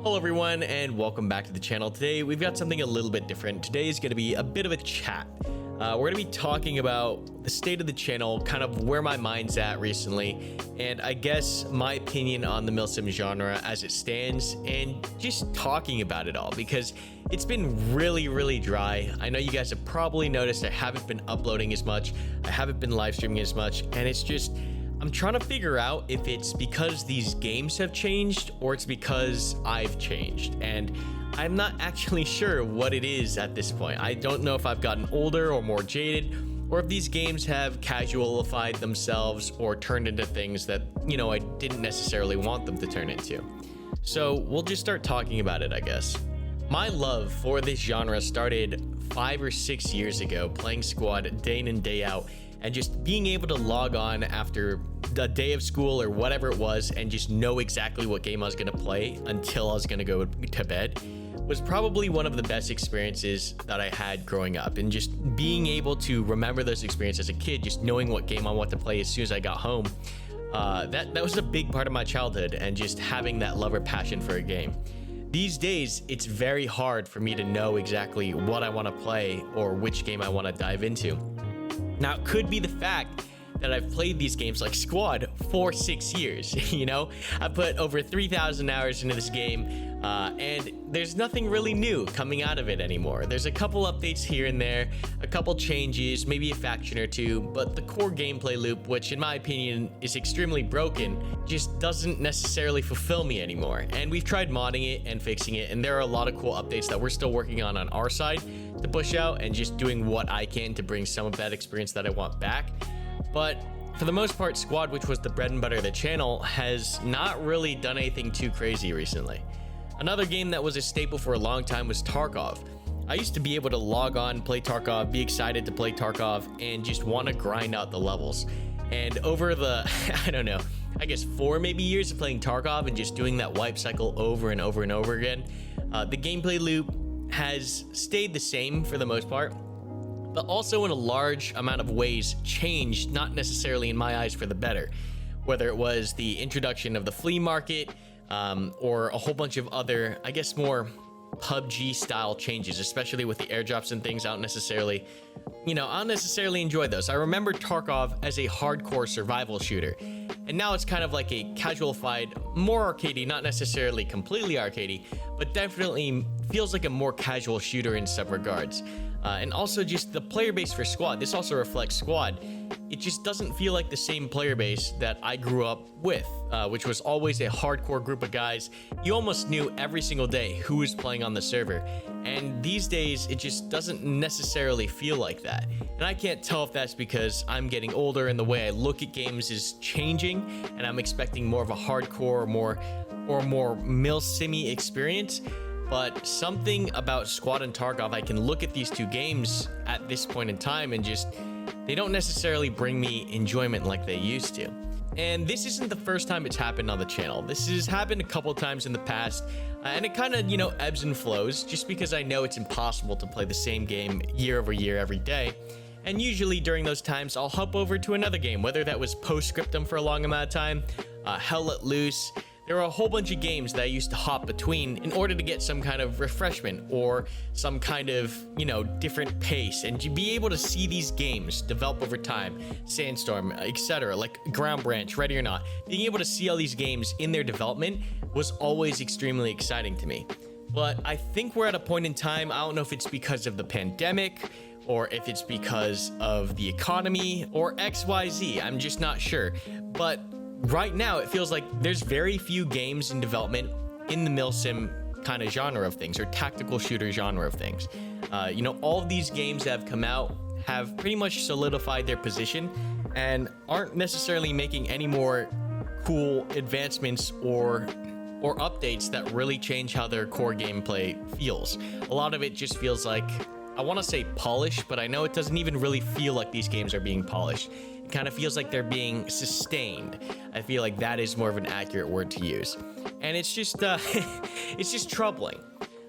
Hello everyone and welcome back to the channel. Today we've got something a little bit different. Today is going to be a bit of a chat. We're going to be talking about the state of the channel, kind of where my mind's at recently, and I guess my opinion on the Milsim genre as it stands, and just talking about it all because it's been really dry. I know you guys have probably noticed I haven't been uploading as much, I haven't been live streaming as much, and it's just I'm trying to figure out if it's because these games have changed or it's because I've changed, and I'm not actually sure what it is at this point. I don't know if I've gotten older or more jaded, or if these games have casualified themselves or turned into things that, you know, I didn't necessarily want them to turn into. So we'll just start talking about it, I guess. My love for this genre started 5 or 6 years ago, playing squad day in and day out, and just being able to log on after a day of school or whatever it was and just know exactly what game I was going to play until I was going to go to bed was probably one of the best experiences that I had growing up. And just being able to remember those experiences as a kid, just knowing what game I want to play as soon as I got home, that was a big part of my childhood, and just having that love or passion for a game. These days, it's very hard for me to know exactly what I want to play or which game I want to dive into. Now, it could be the fact that I've played these games like Squad for 6 years. You know, I put over 3,000 hours into this game, and there's nothing really new coming out of it anymore. There's a couple updates here and there, a couple changes, maybe a faction or two, but the core gameplay loop, which in my opinion is extremely broken, just doesn't necessarily fulfill me anymore. And we've tried modding it and fixing it, and there are a lot of cool updates that we're still working on our side to push out, and just doing what I can to bring some of that experience that I want back. But for the most part, Squad, which was the bread and butter of the channel, has not really done anything too crazy recently. Another game that was a staple for a long time was Tarkov. I used to be able to log on, play Tarkov, be excited to play Tarkov, and just want to grind out the levels. And over the, I don't know, I guess 4 maybe years of playing Tarkov and just doing that wipe cycle over and over and over again, the gameplay loop has stayed the same for the most part, but also in a large amount of ways changed, not necessarily in my eyes for the better. Whether it was the introduction of the flea market, or a whole bunch of other, I guess, more PUBG style changes, especially with the airdrops and things. I don't necessarily enjoy those. I remember Tarkov as a hardcore survival shooter, and now it's kind of like a casualified, more arcadey, not necessarily completely arcadey, but definitely feels like a more casual shooter in some regards. And also just the player base for Squad, this also reflects Squad. It just doesn't feel like the same player base that I grew up with, which was always a hardcore group of guys. You almost knew every single day who was playing on the server. And these days, it just doesn't necessarily feel like that. And I can't tell if that's because I'm getting older and the way I look at games is changing, and I'm expecting more of a hardcore, more Milsim-y experience. But something about Squad and Tarkov, I can look at these two games at this point in time and just, they don't necessarily bring me enjoyment like they used to. And this isn't the first time it's happened on the channel. This has happened a couple times in the past, and it kind of, ebbs and flows, just because I know it's impossible to play the same game year over year every day. And usually during those times, I'll hop over to another game, whether that was Postscriptum for a long amount of time, Hell Let Loose. There are a whole bunch of games that I used to hop between in order to get some kind of refreshment or some kind of, different pace, and to be able to see these games develop over time, Sandstorm, etc., like Ground Branch, Ready or Not, being able to see all these games in their development was always extremely exciting to me. But I think we're at a point in time, I don't know if it's because of the pandemic, or if it's because of the economy, or XYZ, I'm just not sure. But right now, it feels like there's very few games in development in the Milsim kind of genre of things, or tactical shooter genre of things. All of these games that have come out have pretty much solidified their position and aren't necessarily making any more cool advancements or updates that really change how their core gameplay feels. A lot of it just feels like, I want to say polished, but I know it doesn't even really feel like these games are being polished. It kind of feels like they're being sustained. I feel like that is more of an accurate word to use. And it's just, it's just troubling.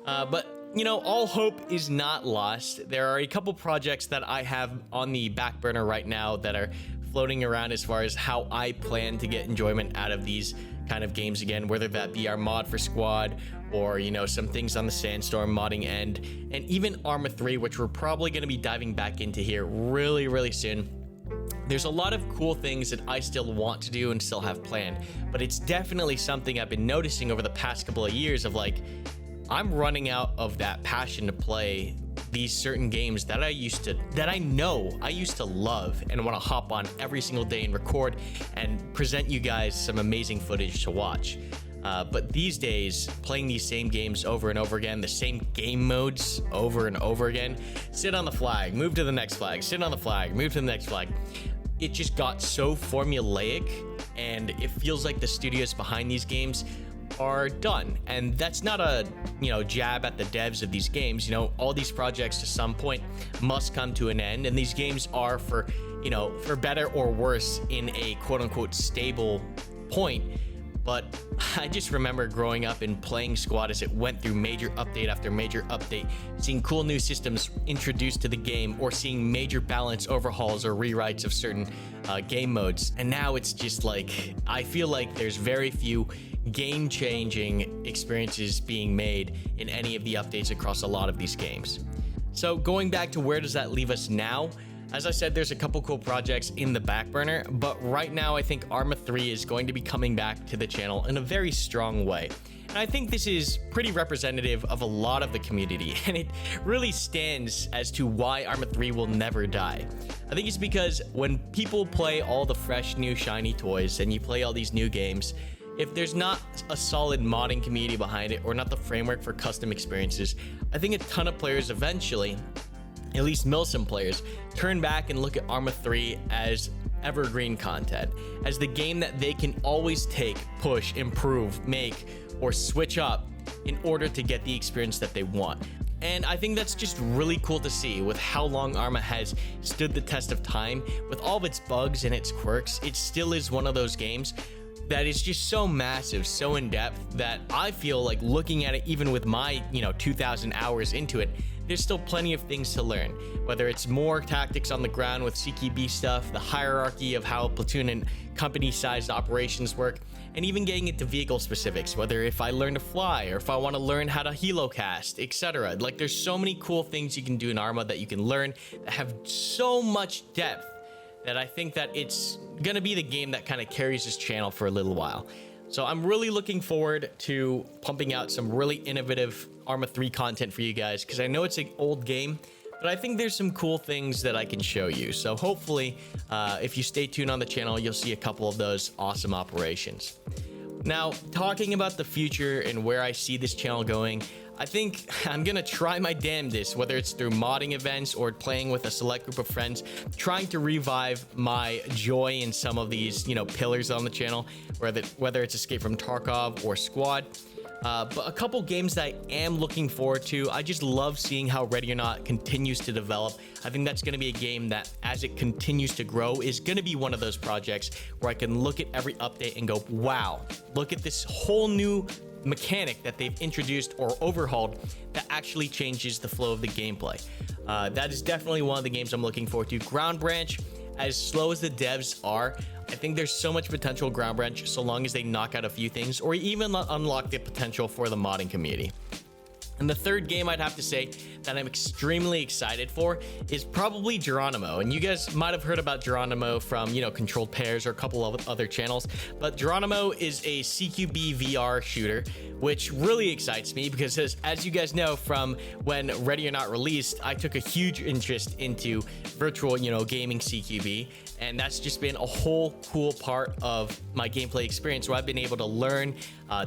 But, all hope is not lost. There are a couple projects that I have on the back burner right now that are floating around as far as how I plan to get enjoyment out of these kind of games again, whether that be our mod for Squad or, you know, some things on the Sandstorm modding end, and even Arma 3, which we're probably going to be diving back into here really soon. There's a lot of cool things that I still want to do and still have planned, but it's definitely something I've been noticing over the past couple of years of like, I'm running out of that passion to play these certain games that I used to love and want to hop on every single day and record and present you guys some amazing footage to watch. But these days, playing these same games over and over again, the same game modes over and over again, sit on the flag, move to the next flag, sit on the flag, move to the next flag. It just got so formulaic, and it feels like the studios behind these games are done. And that's not a, you know, jab at the devs of these games. You know, all these projects to some point must come to an end, and these games are, for, you know, for better or worse, in a quote unquote stable point. But I just remember growing up and playing Squad as it went through major update after major update, seeing cool new systems introduced to the game, or seeing major balance overhauls or rewrites of certain game modes. And now it's just like, I feel like there's very few game-changing experiences being made in any of the updates across a lot of these games. So going back to where does that leave us now? As I said, there's a couple cool projects in the back burner, but right now I think Arma 3 is going to be coming back to the channel in a very strong way. And I think this is pretty representative of a lot of the community, and it really stands as to why Arma 3 will never die. I think it's because when people play all the fresh new shiny toys and you play all these new games, if there's not a solid modding community behind it, or not the framework for custom experiences, I think a ton of players eventually, at least Milsim players, turn back and look at Arma 3 as evergreen content, as the game that they can always take, push, improve, make, or switch up in order to get the experience that they want. And I think that's just really cool to see with how long Arma has stood the test of time. With all of its bugs and its quirks, it still is one of those games that is just so massive, so in depth, that I feel like looking at it, even with my, 2,000 hours into it, there's still plenty of things to learn, whether it's more tactics on the ground with CQB stuff, the hierarchy of how platoon and company-sized operations work, and even getting into vehicle specifics, whether if I learn to fly or if I want to learn how to helocast, etc. Like, there's so many cool things you can do in Arma that you can learn that have so much depth that I think that it's gonna be the game that kind of carries this channel for a little while. So I'm really looking forward to pumping out some really innovative Arma 3 content for you guys, because I know it's an old game, but I think there's some cool things that I can show you. So hopefully, if you stay tuned on the channel, you'll see a couple of those awesome operations. Now, talking about the future and where I see this channel going, I think I'm gonna try my damnedest, whether it's through modding events or playing with a select group of friends, trying to revive my joy in some of these, pillars on the channel, whether it's Escape from Tarkov or Squad. But a couple games that I am looking forward to. I just love seeing how Ready or Not continues to develop. I think that's going to be a game that, as it continues to grow, is going to be one of those projects where I can look at every update and go, wow, look at this whole new mechanic that they've introduced or overhauled that actually changes the flow of the gameplay. That is definitely one of the games I'm looking forward to. Ground Branch, as slow as the devs are, I think there's so much potential Ground Branch, so long as they knock out a few things or even unlock the potential for the modding community. And the third game I'd have to say that I'm extremely excited for is probably Geronimo. And you guys might have heard about Geronimo from, Controlled Pairs or a couple of other channels. But Geronimo is a CQB VR shooter, which really excites me because, as you guys know, from when Ready or Not released, I took a huge interest into virtual, gaming CQB. And that's just been a whole cool part of my gameplay experience, where I've been able to learn,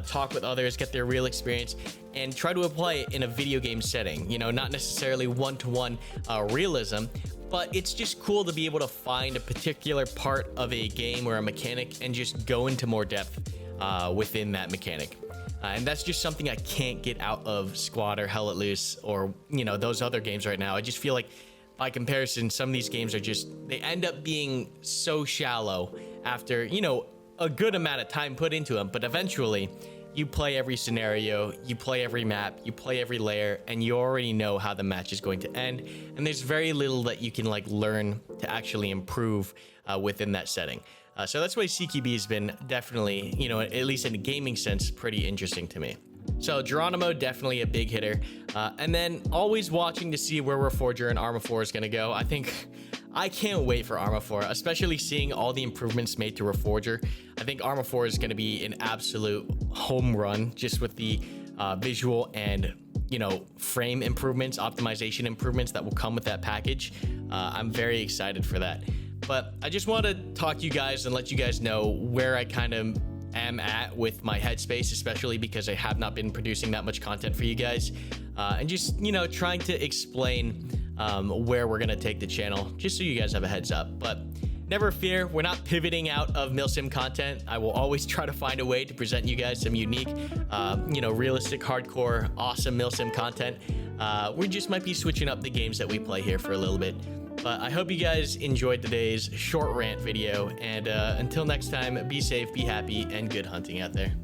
talk with others, get their real experience, and try to apply it in a video game setting. Not necessarily one-to-one realism, but it's just cool to be able to find a particular part of a game or a mechanic and just go into more depth within that mechanic. And that's just something I can't get out of Squad or Hell Let Loose or, those other games right now. I just feel like, by comparison, some of these games are they end up being so shallow after, a good amount of time put into them. But eventually, you play every scenario, you play every map, you play every layer, and you already know how the match is going to end. And there's very little that you can learn to actually improve within that setting. So that's why CQB has been definitely, you know, at least in a gaming sense, pretty interesting to me. So Geronimo, definitely a big hitter. And then always watching to see where Reforger and Arma 4 is going to go. I can't wait for Arma 4, especially seeing all the improvements made to Reforger. I think Arma 4 is going to be an absolute home run just with the visual and, you know, frame improvements, optimization improvements that will come with that package. I'm very excited for that. But I just want to talk to you guys and let you guys know where I kind of am at with my headspace, especially because I have not been producing that much content for you guys, and just, you know, trying to explain where we're gonna take the channel, just so you guys have a heads up. But never fear, we're not pivoting out of Milsim content. I will always try to find a way to present you guys some unique, you know, realistic, hardcore, awesome Milsim content. We just might be switching up the games that we play here for a little bit. But I hope you guys enjoyed today's short rant video, and until next time, be safe, be happy, and good hunting out there.